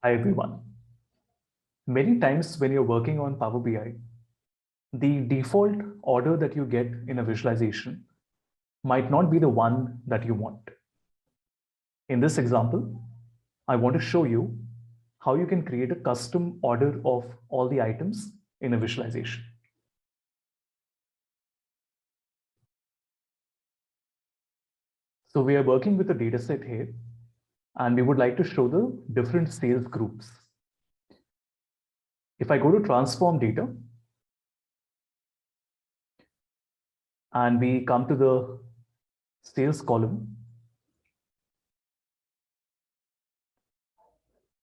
Hi everyone. Many times when you're working on Power BI, the default order that you get in a visualization might not be the one that you want. In this example, I want to show you how you can create a custom order of all the items in a visualization. So we are working with a data set here, and we would like to show the different sales groups. If I go to transform data, and we come to the sales column,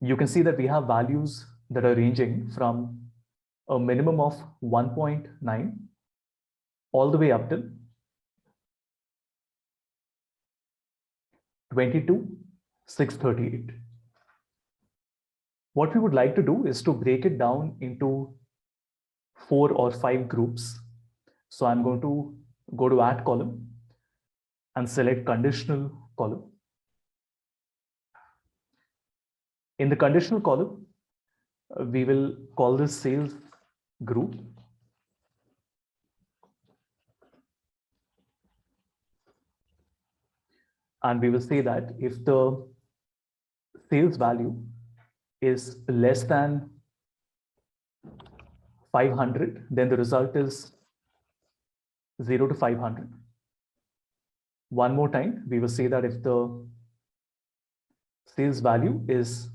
you can see that we have values that are ranging from a minimum of 1.9 all the way up till 22,638. What we would like to do is to break it down into 4 or 5 groups. So I'm going to go to add column and select conditional column. In the conditional column, we will call this sales group. And we will say that if the sales value is less than 500, then the result is 0 to 500. One more time, we will say that if the sales value is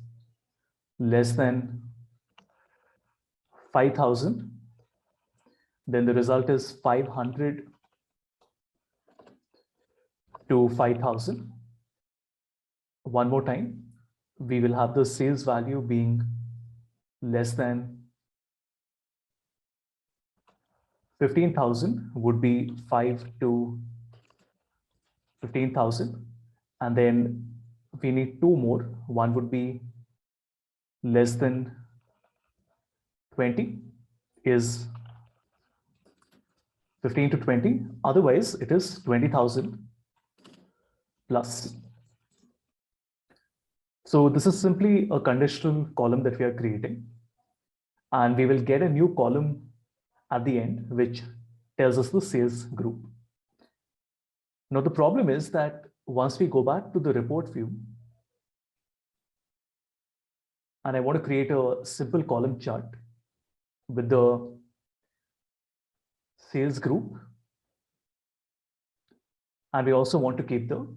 less than 5,000, then the result is 500 to 5,000. One more time, we will have the sales value being less than 15,000 would be 5 to 15,000. And then we need 2 more. One would be less than 20 is 15 to 20. Otherwise, it is 20,000 plus. So this is simply a conditional column that we are creating. And we will get a new column at the end, which tells us the sales group. Now, the problem is that once we go back to the report view, and I want to create a simple column chart with the sales group, and we also want to keep the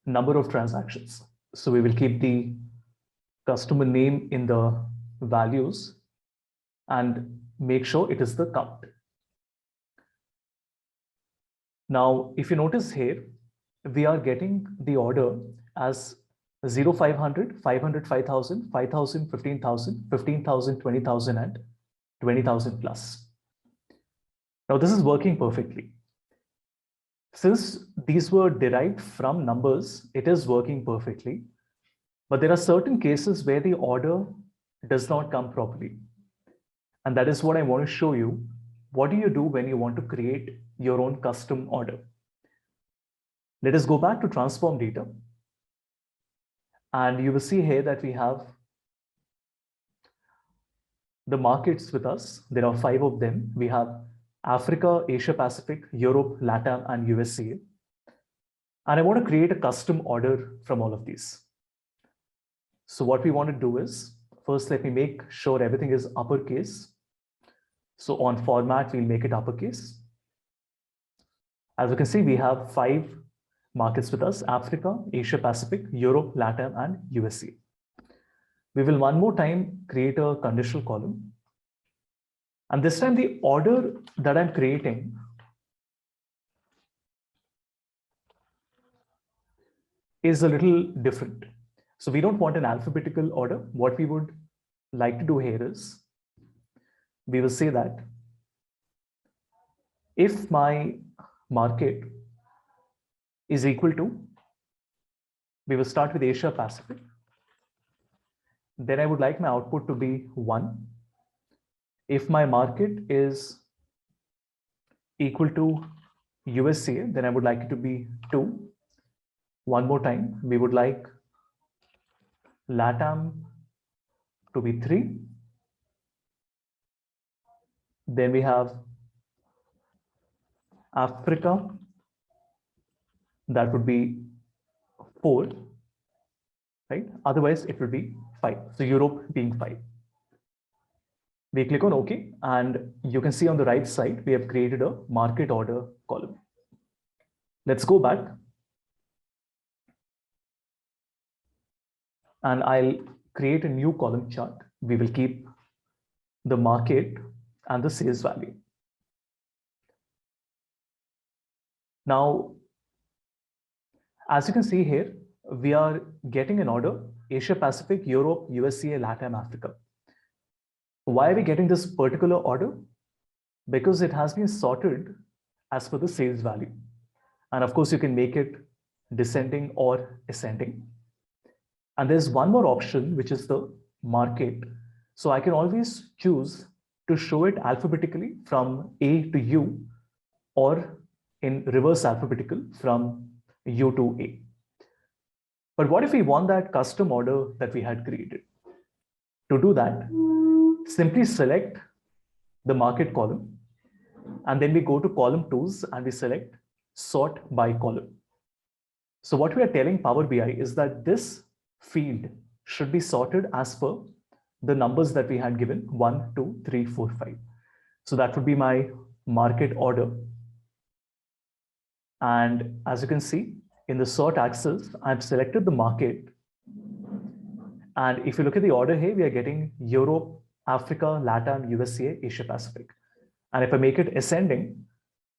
number of transactions. So we will keep the customer name in the values and make sure it is the count. Now, if you notice here, we are getting the order as 0, 500, 500, 5,000, 5,000, 15,000, 15,000, 20,000, and 20,000 plus. Now, this is working perfectly. Since these were derived from numbers, it is working perfectly. But there are certain cases where the order does not come properly. And that is what I want to show you. What do you do when you want to create your own custom order? Let us go back to transform data. And you will see here that we have the markets with us. There are 5 of them. We have Africa, Asia Pacific, Europe, LATAM, and USA. And I want to create a custom order from all of these. So what we want to do is, first let me make sure everything is uppercase. So on format, we'll make it uppercase. As you can see, we have 5 markets with us: Africa, Asia Pacific, Europe, LATAM, and USA. We will one more time create a conditional column. And this time the order that I'm creating is a little different. So we don't want an alphabetical order. What we would like to do here is, we will say that if my market is equal to, we will start with Asia Pacific. Then I would like my output to be 1. If my market is equal to USA, then I would like it to be 2. One more time, we would like LATAM to be 3. Then we have Africa, that would be 4, right? Otherwise, it would be 5. So Europe being 5. We click on OK, and you can see on the right side, we have created a market order column. Let's go back. And I'll create a new column chart. We will keep the market and the sales value. Now, as you can see here, we are getting an order, Asia Pacific, Europe, USA, LATAM, Africa. Why are we getting this particular order? Because it has been sorted as per the sales value. And of course, you can make it descending or ascending. And there's one more option, which is the market. So I can always choose to show it alphabetically from A to U, or in reverse alphabetical from U to A. But what if we want that custom order that we had created? To do that, simply select the market column, and then we go to column tools and we select sort by column. So what we are telling Power BI is that this field should be sorted as per the numbers that we had given, 1, 2, 3, 4, 5. So that would be my market order. And as you can see, in the sort axis, I've selected the market. And if you look at the order here, we are getting Europe, Africa, LATAM, USA, Asia Pacific. And if I make it ascending,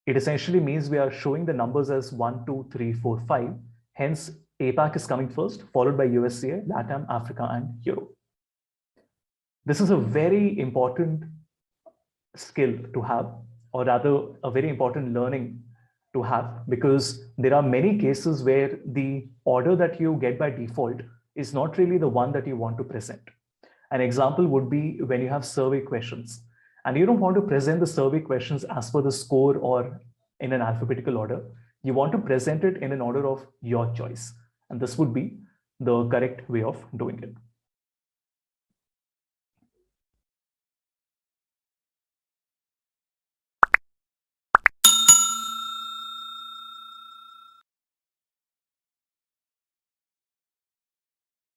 it essentially means we are showing the numbers as 1, 2, 3, 4, 5. Hence, APAC is coming first, followed by USA, LATAM, Africa, and Europe. This is a very important skill to have, or rather a very important learning to have, because there are many cases where the order that you get by default is not really the one that you want to present. An example would be when you have survey questions and you don't want to present the survey questions as per the score or in an alphabetical order. You want to present it in an order of your choice. And this would be the correct way of doing it.